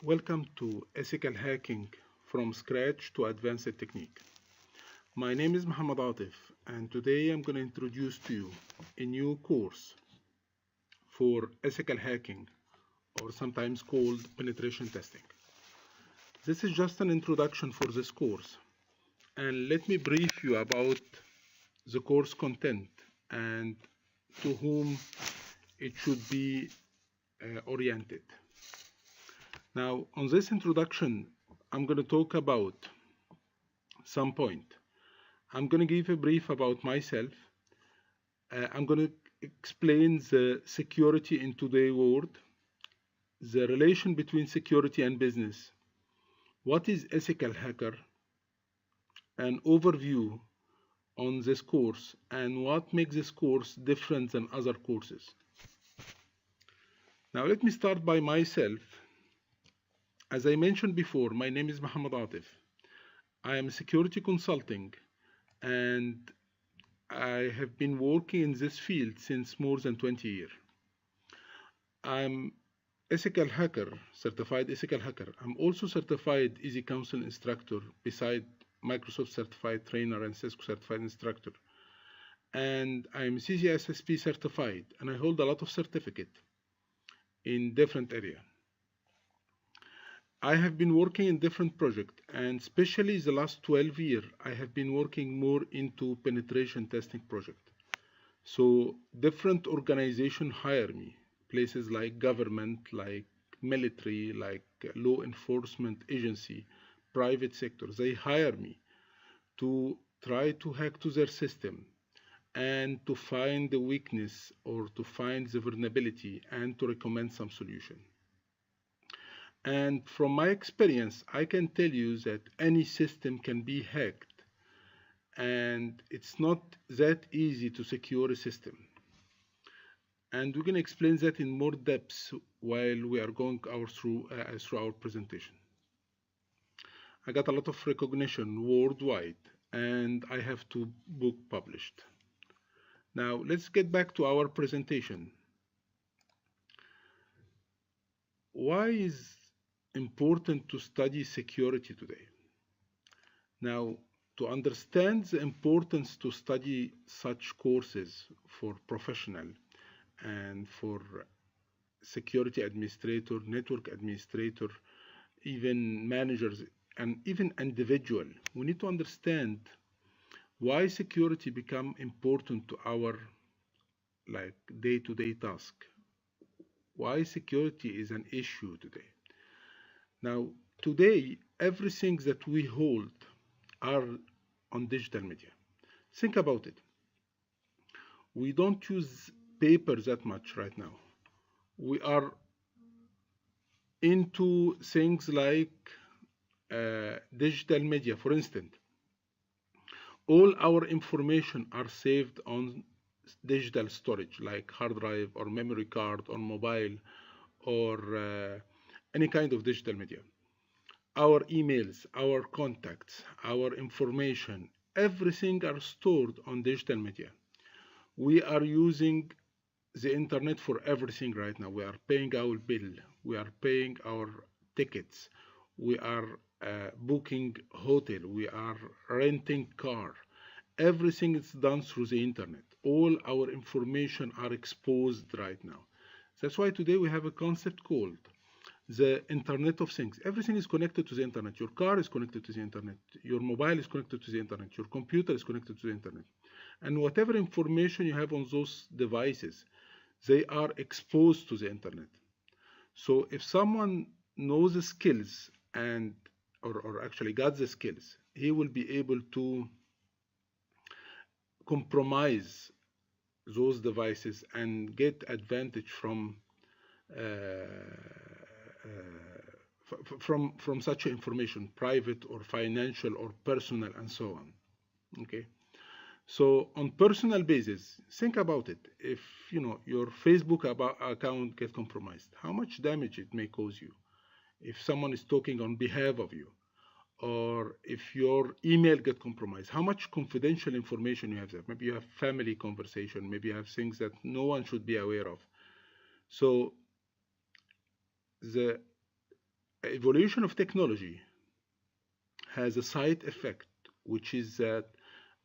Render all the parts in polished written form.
Welcome to Ethical Hacking from Scratch to Advanced Technique. My name is Muhammad Atif, and today I'm going to introduce to you a new course for ethical hacking, or sometimes called penetration testing. This is just an introduction for this course, and let me brief you about the course content and to whom it should be oriented. Now, on this introduction, I'm going to talk about some point. I'm going to give a brief about myself. I'm going to explain the security in today's world, the relation between security and business, what is ethical hacker, an overview on this course, and what makes this course different than other courses. Now, let me start by myself. As I mentioned before, my name is Muhammad Atif. I am a security consulting, and I have been working in this field since more than 20 years. I'm ethical hacker, certified ethical hacker. I'm also certified Easy Council instructor beside Microsoft certified trainer and Cisco certified instructor. And I'm CCSSP certified, and I hold a lot of certificate in different areas. I have been working in different projects, and especially the last 12 years, I have been working more into penetration testing project. So different organizations hire me, places like government, like military, like law enforcement agency, private sector. They hire me to try to hack to their system and to find the weakness or to find the vulnerability and to recommend some solution. And from my experience, I can tell you that any system can be hacked, and it's not that easy to secure a system. And we're going to explain that in more depth while we are going through our presentation. I got a lot of recognition worldwide, and I have 2 books published. Now, let's get back to our presentation. Why is important to study security today? Now, to understand the importance to study such courses for professional and for security administrator, network administrator, even managers, and even individual, we need to understand why security become important to our day-to-day task. Why security is an issue today. Now, today, everything that we hold are on digital media. Think about it. We don't use paper that much right now. We are into things like digital media. For instance, all our information are saved on digital storage like hard drive or memory card or mobile or any kind of digital media. Our emails, our contacts, our information, everything are stored on digital media. We are using the internet for everything right now. We are paying our bill, we are paying our tickets, we are booking hotel, we are renting car. Everything is done through the internet. All our information are exposed right now. That's why today we have a concept called the Internet of Things. Everything is connected to the internet. Your car is connected to the internet. Your mobile is connected to the internet. Your computer is connected to the internet. And whatever information you have on those devices, they are exposed to the internet. So if someone knows the skills and or actually got the skills, he will be able to compromise those devices and get advantage from such information, private or financial or personal and so on. Okay, so on personal basis, think about it. If your Facebook account gets compromised, how much damage it may cause you. If someone is talking on behalf of you, or if your email get compromised, how much confidential information you have there. Maybe you have family conversation, maybe you have things that no one should be aware of. So the evolution of technology has a side effect, which is that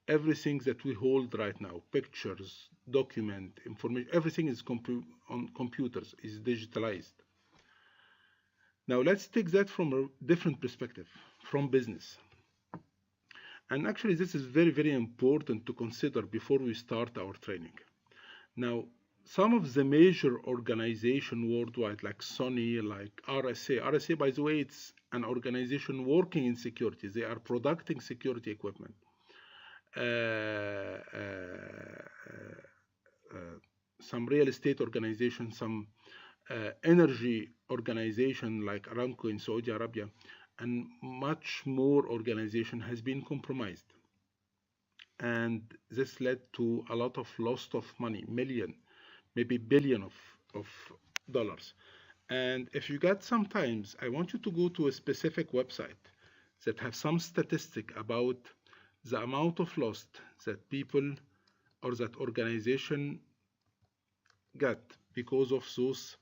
everything that we hold right now, pictures, document, information, everything is on computers, is digitalized. Now let's take that from a different perspective, from business. And actually this is very, very important to consider before we start our training. Now, some of the major organizations worldwide, like Sony, like RSA, by the way, it's an organization working in security. They are producing security equipment. Some real estate organization, some energy organization like Aramco in Saudi Arabia, and much more organization has been compromised. And this led to a lot of loss of money, million, maybe billion of dollars. And if you got some times, I want you to go to a specific website that have some statistic about the amount of loss that people or that organization got because of those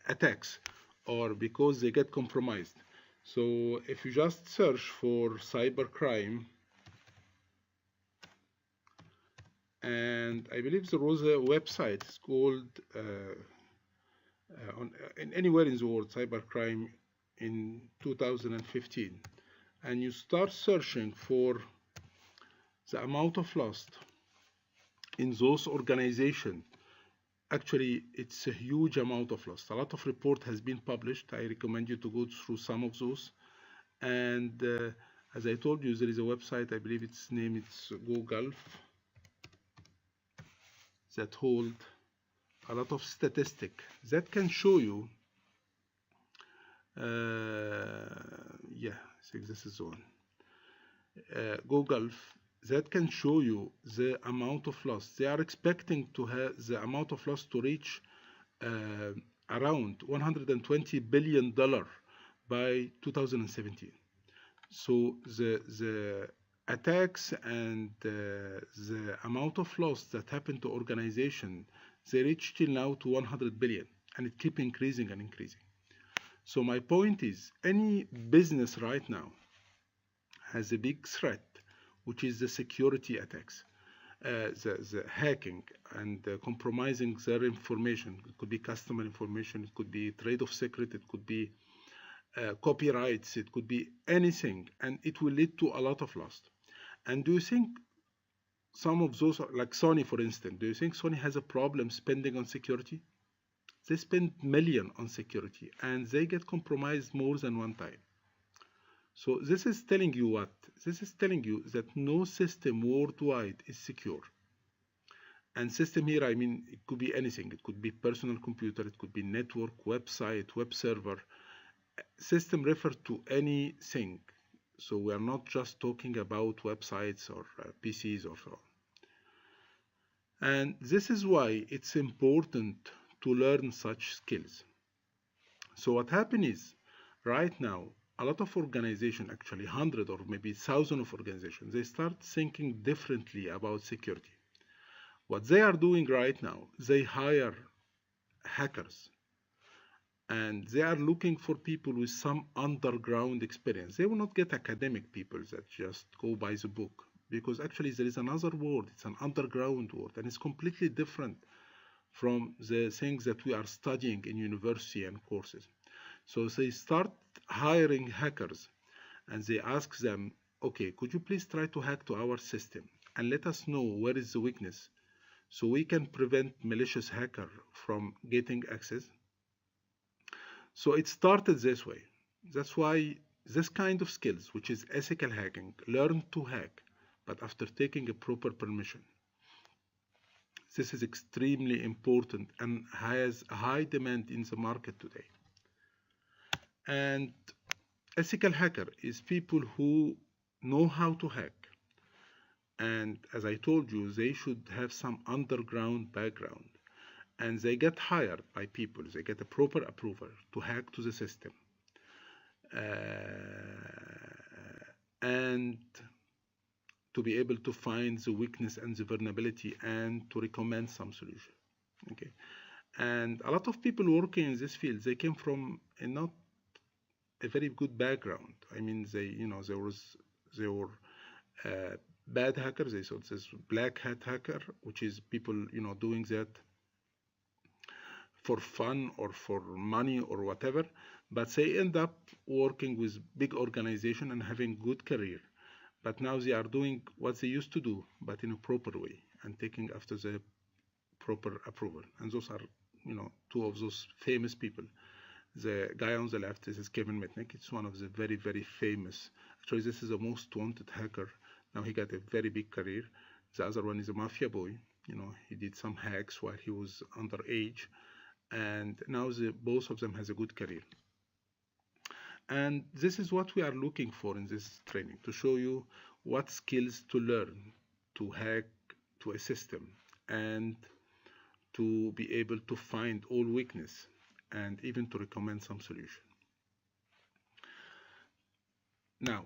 attacks, or because they get compromised. So if you just search for cybercrime, and I believe there was a website, it's called anywhere in the world, cybercrime in 2015, and you start searching for the amount of loss in those organizations. Actually, it's a huge amount of loss. A lot of report has been published. I recommend you to go through some of those. And as I told you, there is a website, I believe its name is GoGulf, that hold a lot of statistic that can show you, yeah, I think this is the one, GoGulf, that can show you the amount of loss. They are expecting to have the amount of loss to reach around $120 billion by 2017. So the attacks and the amount of loss that happened to organization, they reach till now to 100 billion, and it keep increasing and increasing. So my point is, any business right now has a big threat, which is the security attacks, the hacking and compromising their information. It could be customer information, it could be trade of secret, it could be copyrights, it could be anything, and it will lead to a lot of loss. And do you think some of those, like Sony for instance, do you think Sony has a problem spending on security? They spend millions on security and they get compromised more than one time. So this is telling you what? This is telling you that no system worldwide is secure. And system here, I mean, it could be anything. It could be personal computer, it could be network, website, web server. System refer to anything. So we are not just talking about websites or PCs or so on. And this is why it's important to learn such skills. So what happens is, right now, a lot of organizations, actually 100 or maybe 1,000 of organizations, they start thinking differently about security. What they are doing right now, they hire hackers, and they are looking for people with some underground experience. They will not get academic people that just go by the book, because actually there is another world. It's an underground world, and it's completely different from the things that we are studying in university and courses. So they start hiring hackers, and they ask them, okay, could you please try to hack to our system and let us know where is the weakness so we can prevent malicious hacker from getting access. So it started this way. That's why this kind of skills, which is ethical hacking, learn to hack, but after taking a proper permission. This is extremely important and has a high demand in the market today. And ethical hacker is people who know how to hack. And as I told you, they should have some underground background. And they get hired by people. They get a proper approval to hack to the system. And to be able to find the weakness and the vulnerability and to recommend some solution. Okay, and a lot of people working in this field, they came from a not a very good background. I mean, they were bad hackers. They saw this black hat hacker, which is people doing that for fun or for money or whatever, but they end up working with big organization and having good career. But now they are doing what they used to do, but in a proper way and taking after the proper approval. And those are, two of those famous people. The guy on the left, this is Kevin Mitnick. It's one of the very, very famous. Actually, this is the most wanted hacker. Now he got a very big career. The other one is a mafia boy. He did some hacks while he was underage, and now both of them has a good career. And this is what we are looking for in this training, to show you what skills to learn to hack to a system and to be able to find all weakness and even to recommend some solution. Now,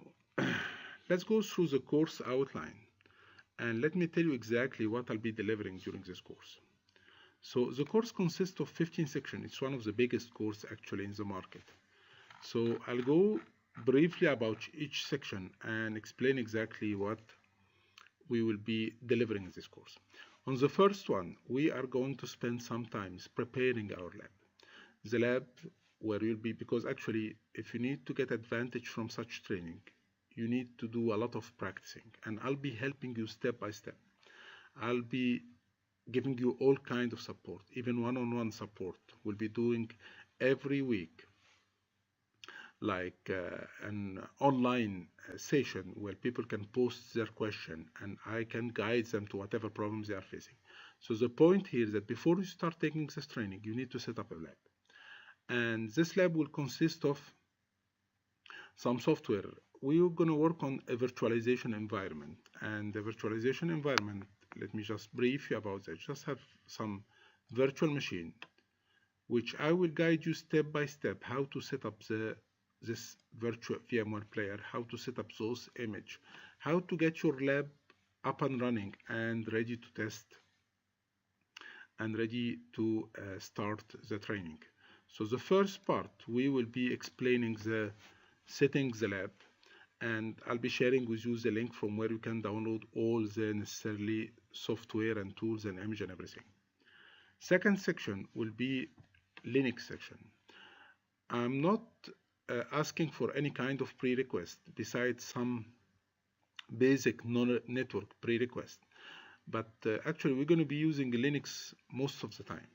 let's go through the course outline, and let me tell you exactly what I'll be delivering during this course. So the course consists of 15 sections. It's one of the biggest courses actually in the market. So I'll go briefly about each section and explain exactly what we will be delivering in this course. On the first one, we are going to spend some time preparing our lab. The lab where you'll be, because actually if you need to get advantage from such training, you need to do a lot of practicing, and I'll be helping you step by step. I'll be giving you all kind of support, even one-on-one support. We'll be doing every week like an online session where people can post their question and I can guide them to whatever problems they are facing. So the point here is that before you start taking this training, you need to set up a lab. And this lab will consist of some software. We're going to work on a virtualization environment. And the virtualization environment, let me just brief you about that. Just have some virtual machine, which I will guide you step by step how to set up this virtual VMware player, how to set up those image, how to get your lab up and running and ready to test and ready to start the training. So the first part, we will be explaining the setting the lab, and I'll be sharing with you the link from where you can download all the necessary software and tools and image and everything. Second section will be Linux section. I'm not asking for any kind of prerequisite besides some basic network prerequisite, but actually we're going to be using Linux most of the time.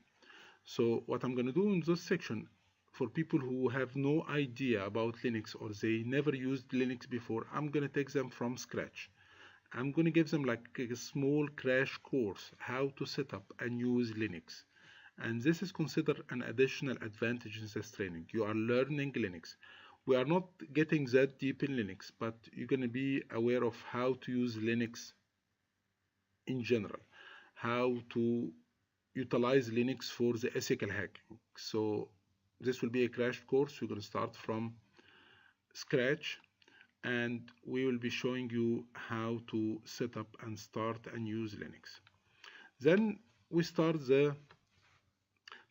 So what I'm going to do in this section, for people who have no idea about Linux or they never used Linux before, I'm going to take them from scratch. I'm going to give them like a small crash course how to set up and use Linux. And this is considered an additional advantage in this training. You are learning Linux. We are not getting that deep in Linux, but you're going to be aware of how to use Linux in general, how to utilize Linux for the ethical hacking. So this will be a crash course. We're going to start from scratch, and we will be showing you how to set up and start and use Linux. Then we start the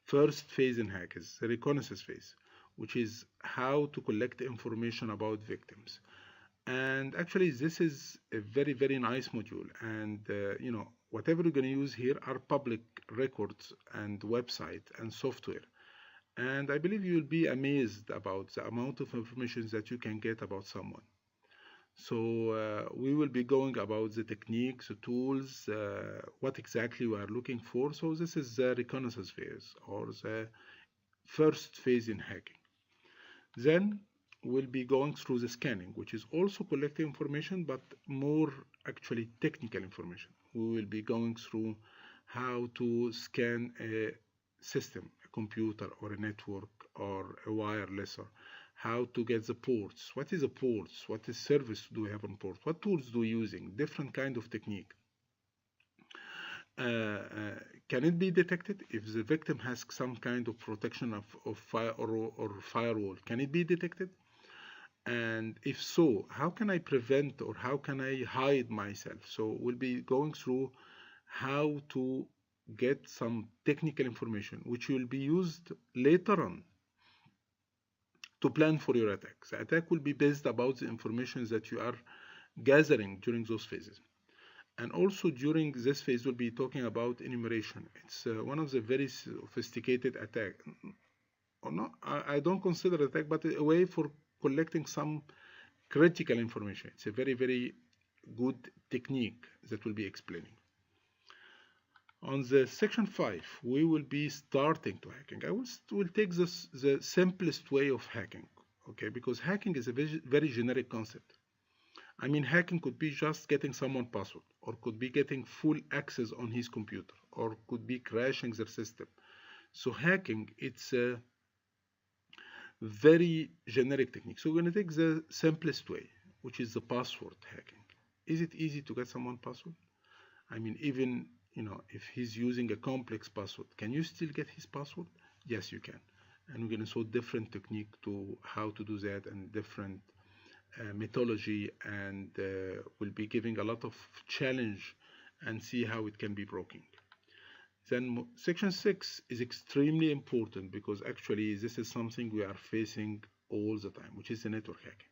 first phase in hackers, the reconnaissance phase, which is how to collect information about victims. And actually this is a very, very nice module, and whatever you're going to use here are public records and website and software, and I believe you will be amazed about the amount of information that you can get about someone. So we will be going about the techniques, the tools, what exactly we are looking for. So this is the reconnaissance phase, or the first phase in hacking. Then we'll be going through the scanning, which is also collecting information, but more actually technical information. We will be going through how to scan a system, a computer or a network or a wireless, or how to get the ports. What is a ports? What is service do we have on ports? What tools do we using? Different kind of technique. Can it be detected if the victim has some kind of protection of fire or firewall? Can it be detected? And if so, how can I prevent or how can I hide myself? So we'll be going through how to get some technical information which will be used later on to plan for your attack. The attack will be based about the information that you are gathering during those phases. And also during this phase, we'll be talking about enumeration. It's one of the very sophisticated attack. Or not, I don't consider attack, but a way for collecting some critical information. It's a very, very good technique that we'll be explaining. On the section 5, we will be starting to hacking. I will take the simplest way of hacking, okay? Because hacking is a very generic concept. I mean, hacking could be just getting someone password, or could be getting full access on his computer, or could be crashing their system. So hacking, it's a very generic technique. So we're going to take the simplest way, which is the password hacking. Is it easy to get someone password? I mean, even if he's using a complex password, can you still get his password? Yes, you can. And we're going to show different technique to how to do that and different methodology, and we'll be giving a lot of challenge and see how it can be broken. Then section 6 is extremely important because actually this is something we are facing all the time, which is the network hacking.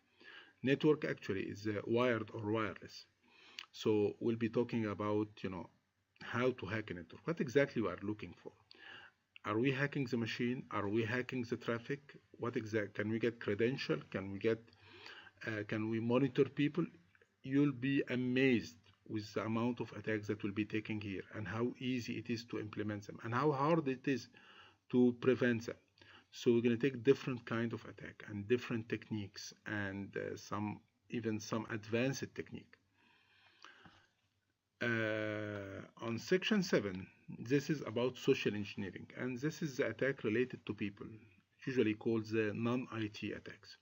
Network actually is wired or wireless. So we'll be talking about, how to hack a network. What exactly we are looking for? Are we hacking the machine? Are we hacking the traffic? What exact? Can we get credential? Can we monitor people? You'll be amazed with the amount of attacks that will be taken here and how easy it is to implement them and how hard it is to prevent them. So we're going to take different kind of attack and different techniques and even some advanced technique. On section 7, this is about social engineering, and this is the attack related to people, usually called the non-IT attacks.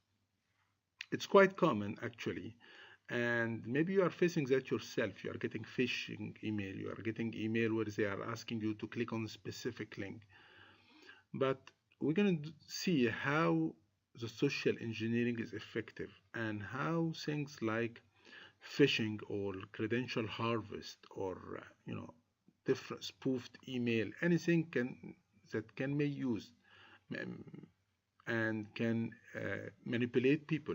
It's quite common actually, and maybe you are facing that yourself. You are getting phishing email, you are getting email where they are asking you to click on a specific link. But we're going to see how the social engineering is effective and how things like phishing or credential harvest or different spoofed email, anything that can be used and can manipulate people,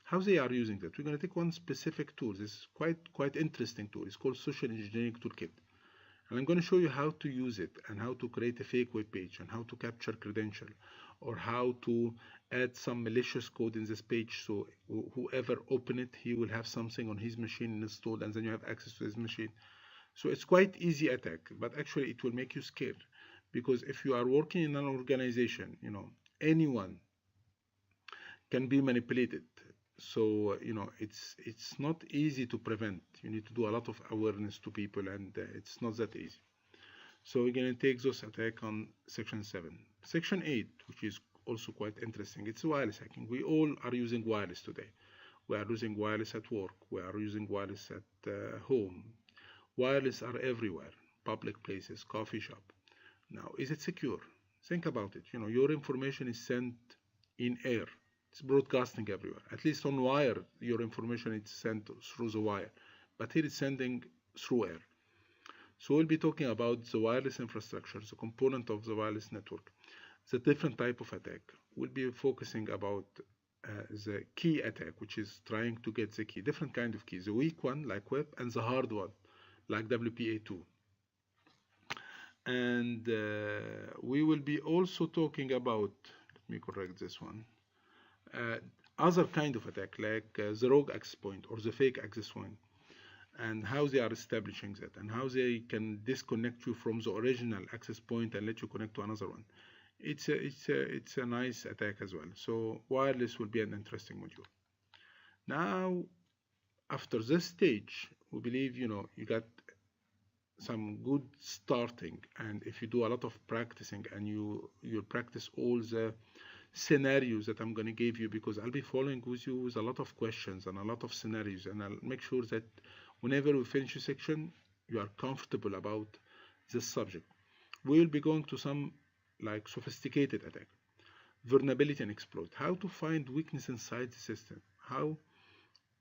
how they are using that. We're going to take one specific tool. This is quite interesting tool. It's called Social Engineering Toolkit. And I'm going to show you how to use it and how to create a fake web page and how to capture credential or how to add some malicious code in this page, so whoever open it, he will have something on his machine installed and then you have access to his machine. So it's quite easy attack, but actually it will make you scared, because if you are working in an organization, anyone can be manipulated. So it's not easy to prevent. You need to do a lot of awareness to people, and it's not that easy. So we're going to take those attack on section 7. Section 8, which is also quite interesting, it's wireless hacking. We all are using wireless today. We are using wireless at work. We are using wireless at home. Wireless are everywhere, public places, coffee shop. Now, is it secure? Think about it. Your information is sent in air. It's broadcasting everywhere. At least on wire, your information is sent through the wire. But here it's sending through air. So we'll be talking about the wireless infrastructure, the component of the wireless network, the different type of attack. We'll be focusing about the key attack, which is trying to get the key, different kind of keys, the weak one like web and the hard one like WPA2. And we will be also talking about, let me correct this one, other kind of attack like the rogue access point or the fake access point, and how they are establishing that and how they can disconnect you from the original access point and let you connect to another one. It's a nice attack as well. So wireless will be an interesting module. Now, after this stage, we believe you got some good starting, and if you do a lot of practicing and you practice all the scenarios that I'm going to give you, because I'll be following with you with a lot of questions and a lot of scenarios, and I'll make sure that whenever we finish a section, you are comfortable about this subject. We will be going to some like sophisticated attack. vulnerability and exploit. How to find weakness inside the system. How,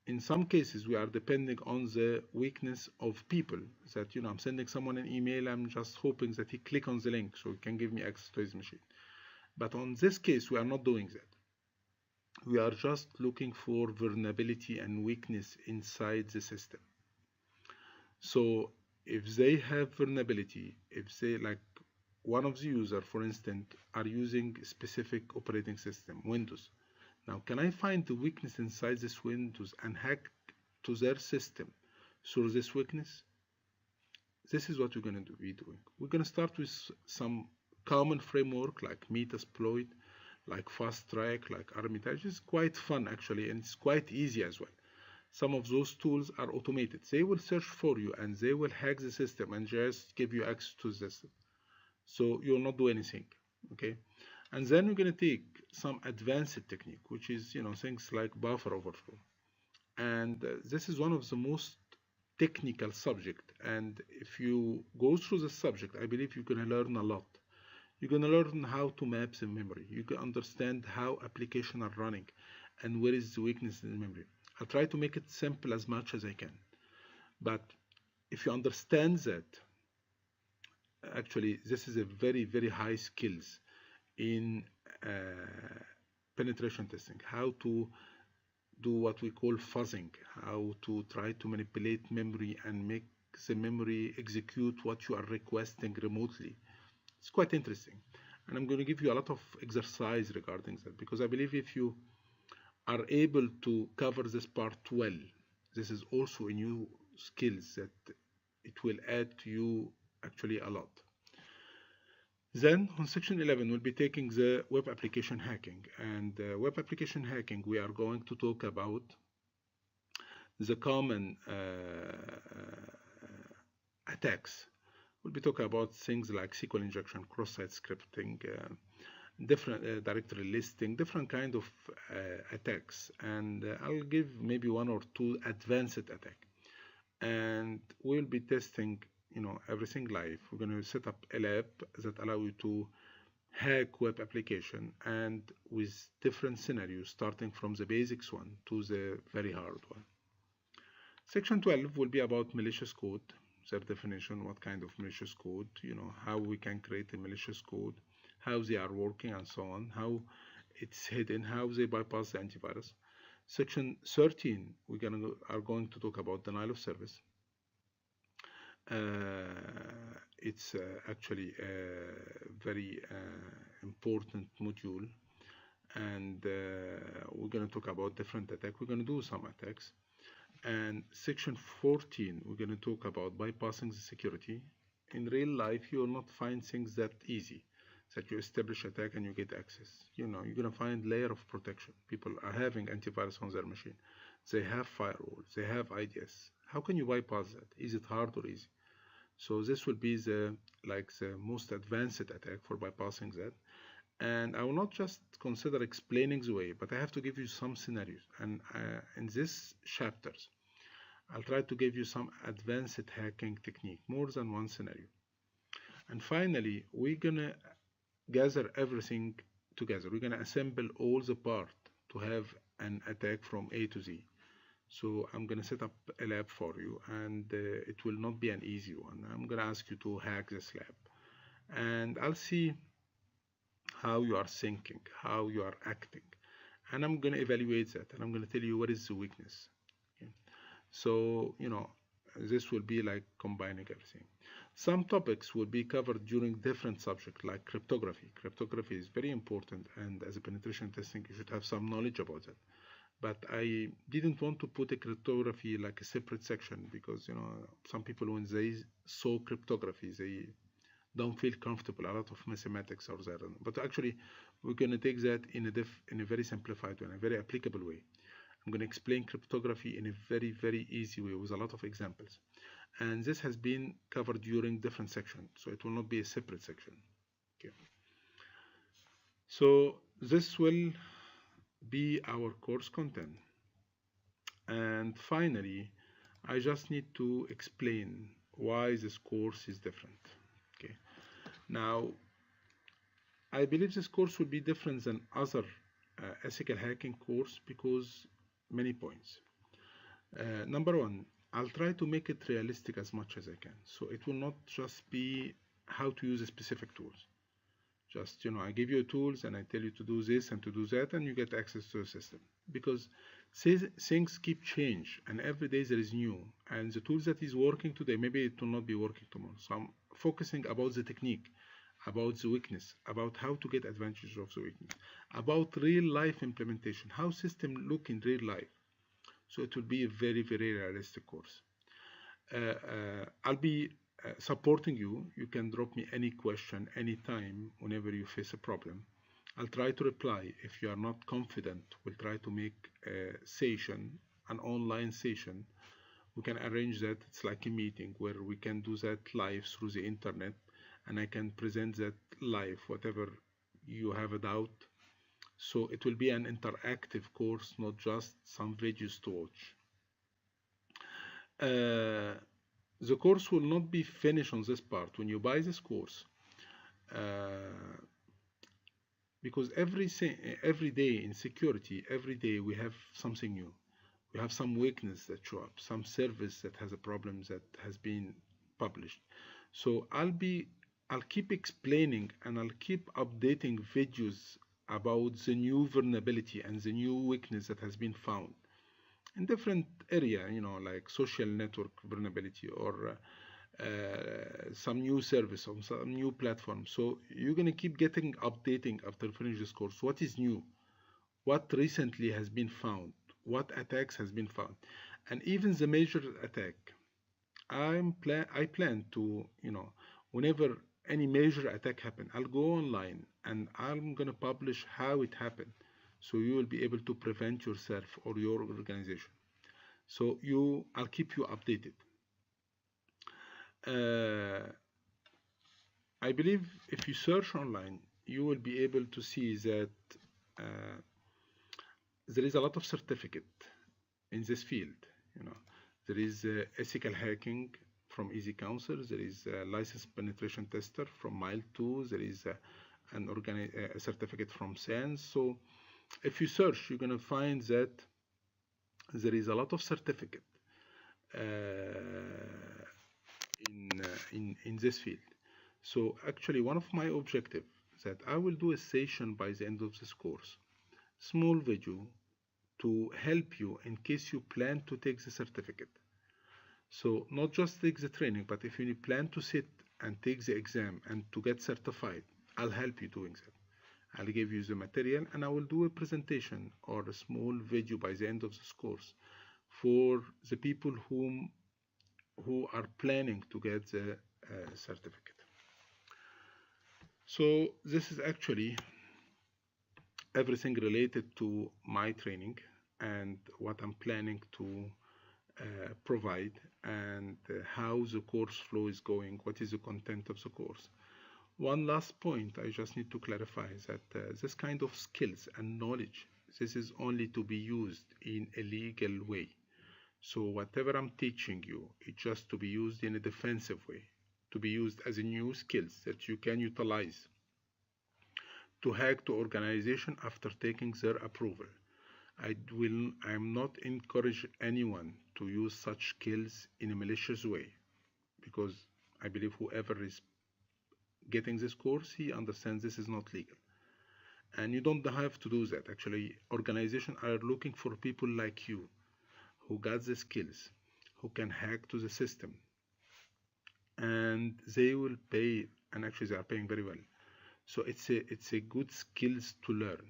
in some cases, we are depending on the weakness of people. That, I'm sending someone an email, I'm just hoping that he click on the link so he can give me access to his machine. But on this case, we are not doing that. We are just looking for vulnerability and weakness inside the system. So if they have vulnerability, if they, like one of the user, for instance, are using specific operating system, Windows. Now, can I find the weakness inside this Windows and hack to their system through this weakness? This is what we're going to be doing. We're going to start with some common framework like Metasploit, like Fast Track, like Armitage. It's quite fun actually, and it's quite easy as well. Some of those tools are automated. They will search for you and they will hack the system and just give you access to the system. So you'll not do anything, okay? And then we're going to take some advanced technique, which is, things like buffer overflow. And this is one of the most technical subject. And if you go through the subject, I believe you're going to learn a lot. You're going to learn how to map the memory. You can understand how applications are running and where is the weakness in the memory. I'll try to make it simple as much as I can. But if you understand that, actually, this is a very, very high skills in penetration testing. How to do what we call fuzzing, how to try to manipulate memory and make the memory execute what you are requesting remotely. It's quite interesting. And I'm going to give you a lot of exercise regarding that, because I believe if you are able to cover this part well, this is also a new skills that it will add to you actually a lot. Then on section 11, we'll be taking the web application hacking. And web application hacking, we are going to talk about the common attacks. We'll be talking about things like SQL injection, cross-site scripting, different directory listing, different kind of attacks. And I'll give maybe one or two advanced attack. And we'll be testing everything live. We're going to set up a lab that allow you to hack web application, and with different scenarios starting from the basics one to the very hard one. Section 12 will be about malicious code, their definition, what kind of malicious code, how we can create a malicious code, how they are working and so on, how it's hidden, how they bypass the antivirus. Section 13, we are going to talk about denial of service. It's actually a very important module, and we're going to talk about different attacks. We're going to do some attacks. And section 14, we're going to talk about bypassing the security. In real life, you will not find things that easy, that you establish attack and you get access. You're going to find layer of protection. People are having antivirus on their machine. They have firewalls, they have IDS. How can you bypass that? Is it hard or easy? So this will be the most advanced attack for bypassing that. And I will not just consider explaining the way, but I have to give you some scenarios. And in these chapters, I'll try to give you some advanced hacking technique, more than one scenario. And finally, we're gonna gather everything together. We're gonna assemble all the parts to have an attack from A to Z. So I'm going to set up a lab for you, and it will not be an easy one. I'm going to ask you to hack this lab, and I'll see how you are thinking, how you are acting, and I'm going to evaluate that, and I'm going to tell you what is the weakness. Okay? So, this will be like combining everything. Some topics will be covered during different subjects, like cryptography. Cryptography is very important, and as a penetration testing, you should have some knowledge about it. But I didn't want to put a cryptography like a separate section, because some people, when they saw cryptography, they don't feel comfortable. A lot of mathematics are there. But actually, we're going to take that in a very simplified way, in a very applicable way. I'm going to explain cryptography in a very, very easy way with a lot of examples. And this has been covered during different sections, so it will not be a separate section. Okay. So this will be our course content. And finally, I just need to explain why this course is different. Okay. Now, I believe this course will be different than other ethical hacking course because many points. Number one, I'll try to make it realistic as much as I can. So it will not just be how to use specific tools. Just, I give you tools and I tell you to do this and to do that, and you get access to the system. Because things keep change, and every day there is new. And the tools that is working today, maybe it will not be working tomorrow. So I'm focusing about the technique, about the weakness, about how to get advantage of the weakness, about real life implementation, how system look in real life. So it will be a very, very realistic course. I'll be supporting you. You can drop me any question anytime whenever you face a problem. I'll try to reply. If you are not confident, we'll try to make a session, an online session. We can arrange that. It's like a meeting where we can do that live through the internet, and I can present that live, whatever you have a doubt. So it will be an interactive course, not just some videos to watch. The course will not be finished on this part. When you buy this course, because every day in security, every day we have something new. We have some weakness that show up, some service that has a problem that has been published. So I'll keep explaining and I'll keep updating videos about the new vulnerability and the new weakness that has been found in different area, like social network vulnerability or some new service or some new platform. So you're going to keep getting updating after finish this course. What is new? What recently has been found? What attacks has been found? And even the major attack. I plan to, whenever any major attack happen, I'll go online and I'm going to publish how it happened. So you will be able to prevent yourself or your organization. So I'll keep you updated. I believe if you search online, you will be able to see that there is a lot of certificate in this field. There is ethical hacking from Easy Counsel. There is a licensed penetration tester from Mile2. There is a certificate from SANS. So if you search, you're going to find that there is a lot of certificate in this field. So actually one of my objectives that I will do a session by the end of this course, small video to help you in case you plan to take the certificate. So not just take the training, but if you plan to sit and take the exam and to get certified, I'll help you doing that. I'll give you the material and I will do a presentation or a small video by the end of this course for the people who are planning to get the certificate. So this is actually everything related to my training and what I'm planning to provide and how the course flow is going, what is the content of the course. One last point I just need to clarify is that this kind of skills and knowledge, this is only to be used in a legal way. So whatever I'm teaching you, it's just to be used in a defensive way, to be used as a new skills that you can utilize to hack to organization after taking their approval. I'm not encourage anyone to use such skills in a malicious way, because I believe whoever is getting this course, he understands this is not legal. And you don't have to do that. Actually, organizations are looking for people like you who got the skills, who can hack to the system, and they will pay, and actually they are paying very well. So it's a good skills to learn,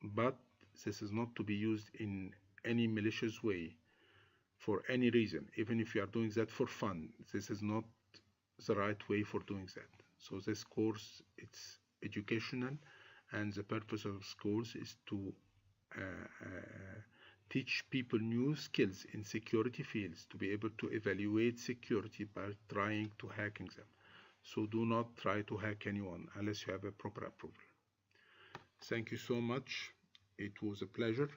but this is not to be used in any malicious way for any reason. Even if you are doing that for fun, this is not the right way for doing that. So this course, it's educational, and the purpose of schools is to teach people new skills in security fields to be able to evaluate security by trying to hacking them. So do not try to hack anyone unless you have a proper approval. Thank you so much. It was a pleasure,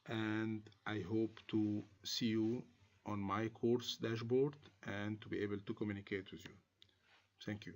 and I hope to see you on my course dashboard and to be able to communicate with you. Thank you.